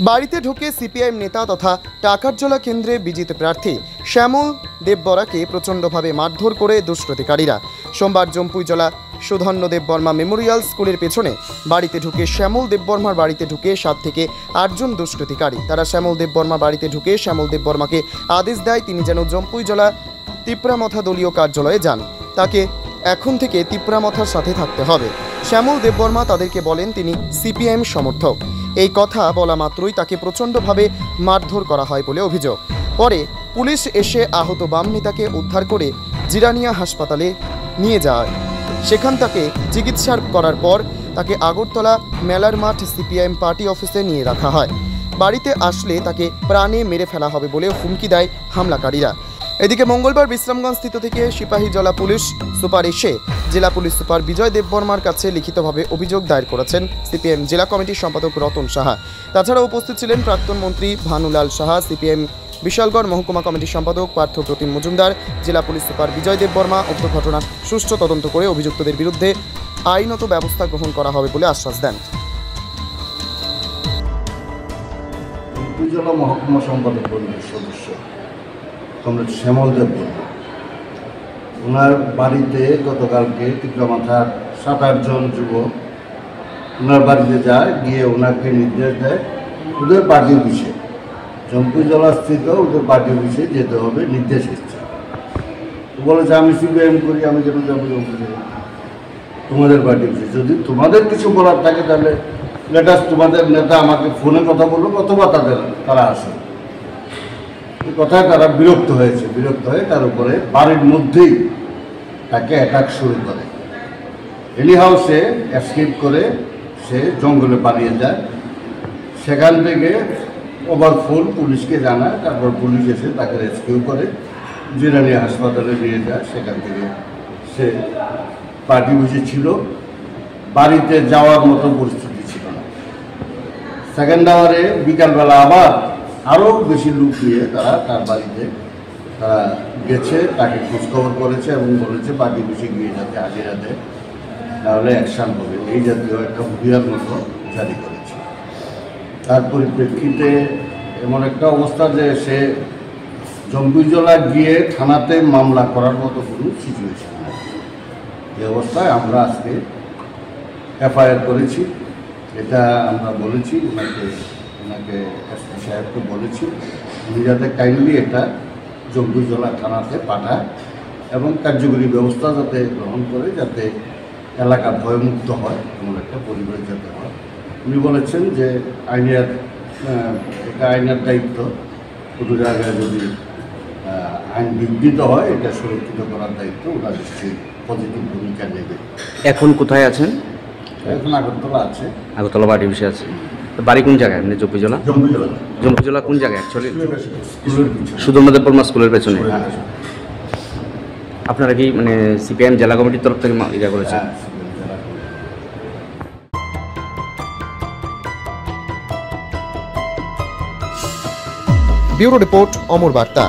বাড়িতে ঢুকে সিপিআইএম নেতা তথা টাকারজলা কেন্দ্রে বিজিত প্রার্থী শ্যামল দেববর্মাকে প্রচণ্ডভাবে মারধর করে দুষ্কৃতিকারীরা। সোমবার জম্পুইজলা সুধন্য দেববর্মা মেমোরিয়াল স্কুলের পেছনে বাড়িতে ঢুকে শ্যামল দেববর্মার বাড়িতে ঢুকে 7 থেকে 8 জন দুষ্কৃতিকারী। তারা শ্যামল দেববর্মার বাড়িতে ঢুকে শ্যামল দেববর্মাকে আদেশ দেয় তিনি যেন জম্পুইজলা তিপ্রামথা দলীয় কার্যালয়ে যান। তাকে এখন থেকে তিপ্রামথার সাথে থাকতে হবে। শ্যামল দেববর্মা তাদেরকে বলেন তিনি সিপিআইএম সমর্থক। এই কথা বলা মাত্রই তাকে প্রচণ্ডভাবে মারধর করা হয় বলে অভিযোগ। পরে পুলিশ এসে আহত বাম নেতাকে উদ্ধার করে জিরানিয়া হাসপাতালে নিয়ে যায়। সেখান তাকে চিকিৎসা করার পর তাকে আগরতলা মেলার মাঠ সিপিআইএম পার্টি অফিসে নিয়ে রাখা হয়। বাড়িতে আসলে তাকে প্রাণে মেরে ফেলা হবে বলে হুমকি দেয় হামলাকারীরা। এদিকে মঙ্গলবার বিশ্রামগঞ্জ স্থিত থেকে সিপাহীজলা পুলিশ সুপার এসে জেলা পুলিশ সুপার বিজয় দেববর্মার কাছে লিখিতভাবে অভিযোগ দায়ের করেছেন সিপিএম জেলা কমিটির সম্পাদক রতন সাহা। তাছাড়া উপস্থিত ছিলেন প্রাক্তন মন্ত্রী ভানুলাল সাহা, সিপিএম বিশালগড় মহকুমা কমিটির সম্পাদক পার্থ প্রতিম মজুমদার। জেলা পুলিশ সুপার বিজয় দেববর্মা উক্ত ঘটনার সুষ্ঠু তদন্ত করে অভিযুক্তদের বিরুদ্ধে আইনত ব্যবস্থা গ্রহণ করা হবে বলে আশ্বাস দেন। জেলা মহকুমা সম্পাদক পরিষদের সদস্য কমরেড শ্যামল দেববর্মা, ওনার বাড়িতে গতকালকে তিপ্রামথার 7-8 জন যুবক ওনার বাড়িতে যায়, গিয়ে ওনাকে নির্দেশ দেয় ওদের পার্টি অফিসে, জম্পুইজলা স্থিত ওদের পার্টি অফিসে যেতে হবে, নির্দেশ এসছে। বলেছে আমি সিপিআইএম করি, আমি কেন যাবো তোমাদের পার্টি অফিসে? যদি তোমাদের কিছু বলার থাকে তাহলে লেটাস্ট তোমাদের নেতা আমাকে ফোনে কথা বলুক অথবা তারা আসে। এই কথায় তারা বিরক্ত হয়ে তার উপরে বাড়ির মধ্যেই তাকে অ্যাটাক শুরু করে। এনি হাউসে এসকেপ করে সে জঙ্গলে পালিয়ে যায়। সেখান থেকে ওভারফুল পুলিশকে জানায়, তারপর পুলিশ এসে তাকে রেস্কিউ করে জিরানিয়া হাসপাতালে নিয়ে যায়। সেখান থেকে সে পার্টি অফিসে ছিল, বাড়িতে যাওয়ার মতো পরিস্থিতি ছিল না। সেকেন্ড আওয়ারে বিকালবেলা আবার আরও বেশি লোক নিয়ে তারা তার বাড়িতে তারা গেছে, তাকে খোঁজখবর করেছে এবং বলেছে পার্টি অফিসে গিয়ে যাতে হাজিরা দেয়, নাহলে অ্যাকশান হবে, এই জাতীয় একটা হুঁশিয়ার মতো জারি করেছে। তার পরিপ্রেক্ষিতে এমন একটা অবস্থা যে সে জম্পুইজলা গিয়ে থানাতে মামলা করার মতো কোনো সিচুয়েশন নেই। এই অবস্থায় আমরা আজকে এফআইআর করেছি। এটা আমরা বলেছি ওনাকে এসপি সাহেবকে বলেছি উনি যাতে কাইন্ডলি এটা জম্পুইজলা থানাতে পাঠায় এবং কার্যকরী ব্যবস্থা যাতে গ্রহণ করে, যাতে এলাকা ভয়মুক্ত হয়, এমন একটা পরিবেশ যাতে হয়। উনি বলেছেন যে এটা আইনের দায়িত্ব, কোনো জায়গায় যদি আইন বিঘ্নিত হয় এটা সুরক্ষিত করার দায়িত্ব ওনার নিশ্চয়ই পজিটিভ ভূমিকা নেবে। এখন কোথায় আছেন? এখন আগরতলা আছে, আগরতলা বাড়ি অফিসে আছে। বাড়ি কোন জায়গায়? মানে জম্পুইজলা কোন জায়গায় অ্যাকচুয়ালি? সুধন্য দেববর্মা স্কুলের পেছনে। আপনারা কি মানে সিপিআইএম জেলা কমিটির তরফ থেকে এটা করেছেন? ব্যুরো রিপোর্ট, অমর বার্তা।